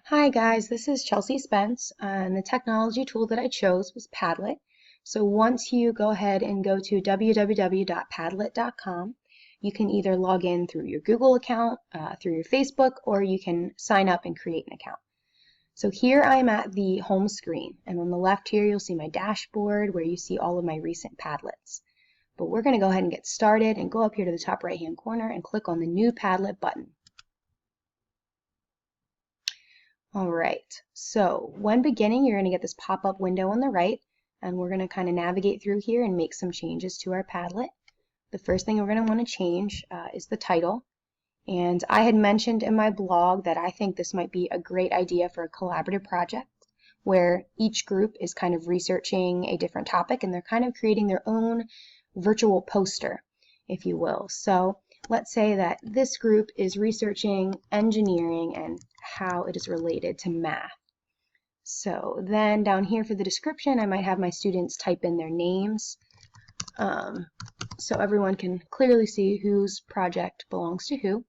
Hi guys, this is Chelsea Spence, and the technology tool that I chose was Padlet. So once you go ahead and go to www.padlet.com, you can either log in through your Google account, through your Facebook, or you can sign up and create an account. So here I'm at the home screen, and on the left here you'll see my dashboard where you see all of my recent Padlets. But we're going to go ahead and get started and go up here to the top right hand corner and click on the new Padlet button. All right, so when beginning, you're going to get this pop-up window on the right, and we're going to kind of navigate through here and make some changes to our Padlet. The first thing we're going to want to change is the title. And I had mentioned in my blog that I think this might be a great idea for a collaborative project where each group is kind of researching a different topic and they're kind of creating their own virtual poster, if you will. So let's say that this group is researching engineering and how it is related to math. So then down here for the description, I might have my students type in their names so everyone can clearly see whose project belongs to who.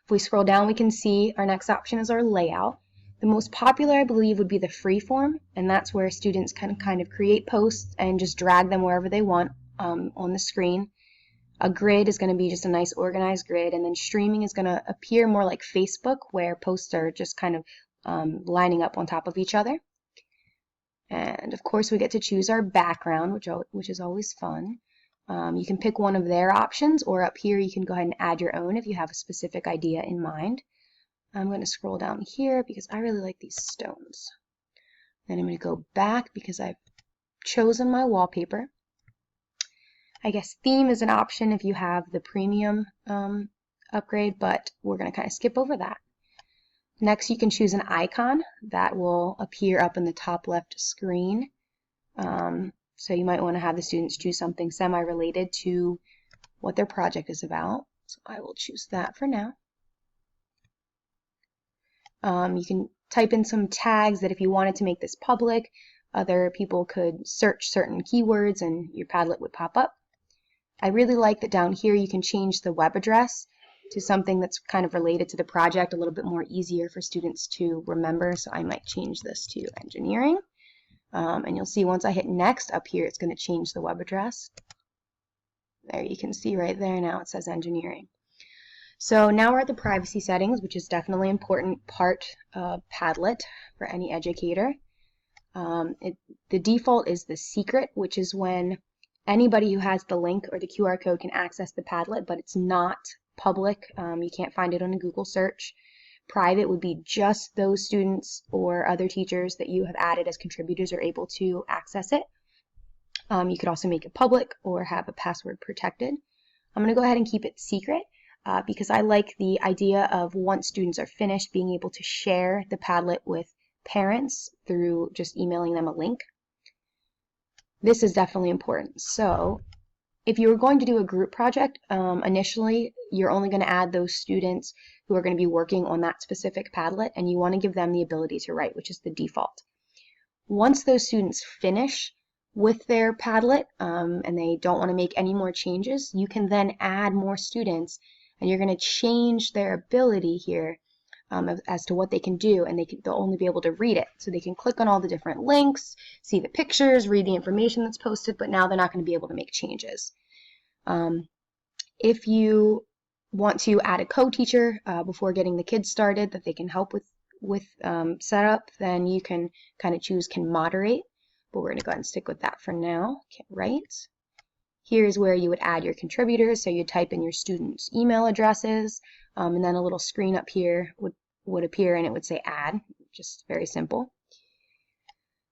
If we scroll down, we can see our next option is our layout. The most popular, I believe, would be the freeform, and that's where students can kind of create posts and just drag them wherever they want on the screen. A grid is going to be just a nice organized grid, and then streaming is going to appear more like Facebook, where posts are just kind of lining up on top of each other. And of course, we get to choose our background, which is always fun. You can pick one of their options, or up here you can go ahead and add your own if you have a specific idea in mind. I'm going to scroll down here because I really like these stones. Then I'm going to go back because I've chosen my wallpaper. I guess theme is an option if you have the premium upgrade, but we're going to kind of skip over that. Next, you can choose an icon that will appear up in the top left screen. So you might want to have the students choose something semi-related to what their project is about. So I will choose that for now. You can type in some tags that if you wanted to make this public, other people could search certain keywords and your Padlet would pop up. I really like that down here you can change the web address to something that's kind of related to the project, a little bit more easier for students to remember. So I might change this to engineering. And you'll see once I hit next up here, it's going to change the web address. There you can see right there now it says engineering. So now we're at the privacy settings, which is definitely an important part of Padlet for any educator. The default is the secret, which is when anybody who has the link or the QR code can access the Padlet, but it's not public. You can't find it on a Google search. Private would be just those students or other teachers that you have added as contributors are able to access it. You could also make it public or have a password protected. I'm going to go ahead and keep it secret because I like the idea of once students are finished being able to share the Padlet with parents through just emailing them a link. This is definitely important. So if you were going to do a group project, initially you're only going to add those students who are going to be working on that specific Padlet, and you want to give them the ability to write, which is the default. Once those students finish with their Padlet and they don't want to make any more changes, you can then add more students, and you're going to change their ability here as to what they can do, and they'll only be able to read it. So they can click on all the different links, see the pictures, read the information that's posted, but now they're not going to be able to make changes. If you want to add a co-teacher before getting the kids started that they can help with setup, then you can kind of choose can moderate, but we're going to go ahead and stick with that for now. Can't write. Here's where you would add your contributors, so you type in your students' email addresses, and then a little screen up here would appear and it would say add, just very simple.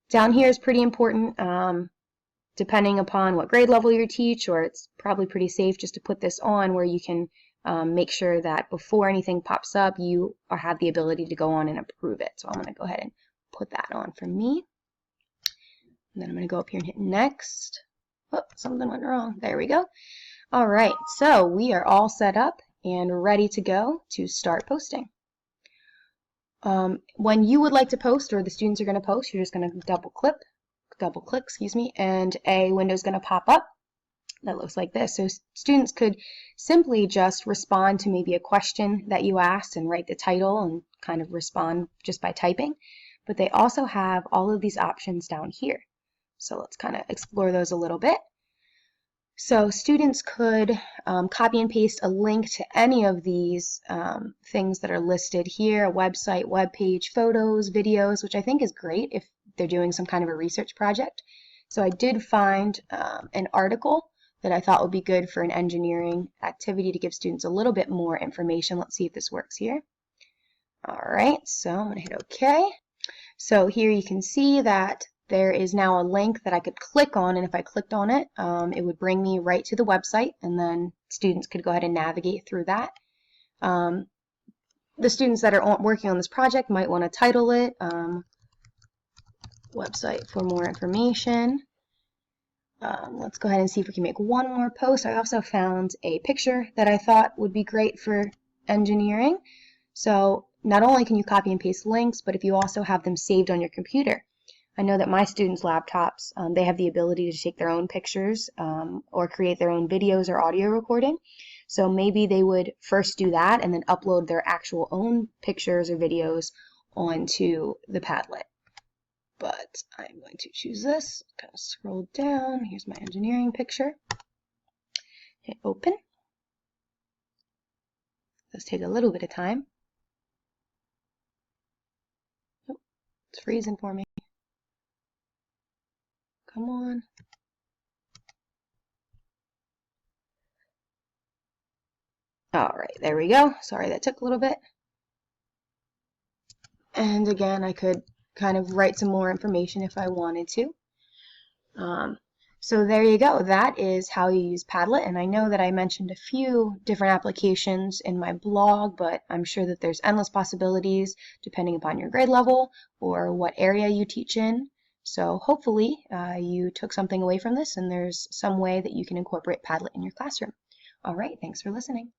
Down here is pretty important, depending upon what grade level you teach, or it's probably pretty safe just to put this on where you can make sure that before anything pops up, you have the ability to go on and approve it. So I'm going to go ahead and put that on for me. And then I'm going to go up here and hit next. Oh, something went wrong. There we go. All right, so we are all set up and ready to go to start posting. When you would like to post, or the students are going to post, you're just going to double click, and a window is going to pop up. that looks like this. So students could simply just respond to maybe a question that you asked and write the title and kind of respond just by typing. But they also have all of these options down here. So let's kind of explore those a little bit. So students could copy and paste a link to any of these things that are listed here, a website, web page, photos, videos, which I think is great if they're doing some kind of a research project. So I did find an article that I thought would be good for an engineering activity to give students a little bit more information. Let's see if this works here. All right, so I'm going to hit OK. So here you can see that there is now a link that I could click on, and if I clicked on it, it would bring me right to the website, and then students could go ahead and navigate through that. The students that are working on this project might want to title it website for more information. Let's go ahead and see if we can make one more post. I also found a picture that I thought would be great for engineering. So not only can you copy and paste links, but if you also have them saved on your computer. I know that my students' laptops, they have the ability to take their own pictures or create their own videos or audio recording. So maybe they would first do that and then upload their actual own pictures or videos onto the Padlet. But I'm going to choose this, kind of scroll down. Here's my engineering picture. Hit open. This take a little bit of time. Oh, it's freezing for me. Come on. All right, there we go. Sorry, that took a little bit. And again, I could kind of write some more information if I wanted to. So there you go. That is how you use Padlet. And I know that I mentioned a few different applications in my blog, but I'm sure that there's endless possibilities depending upon your grade level or what area you teach in. So hopefully you took something away from this and there's some way that you can incorporate Padlet in your classroom. All right, thanks for listening.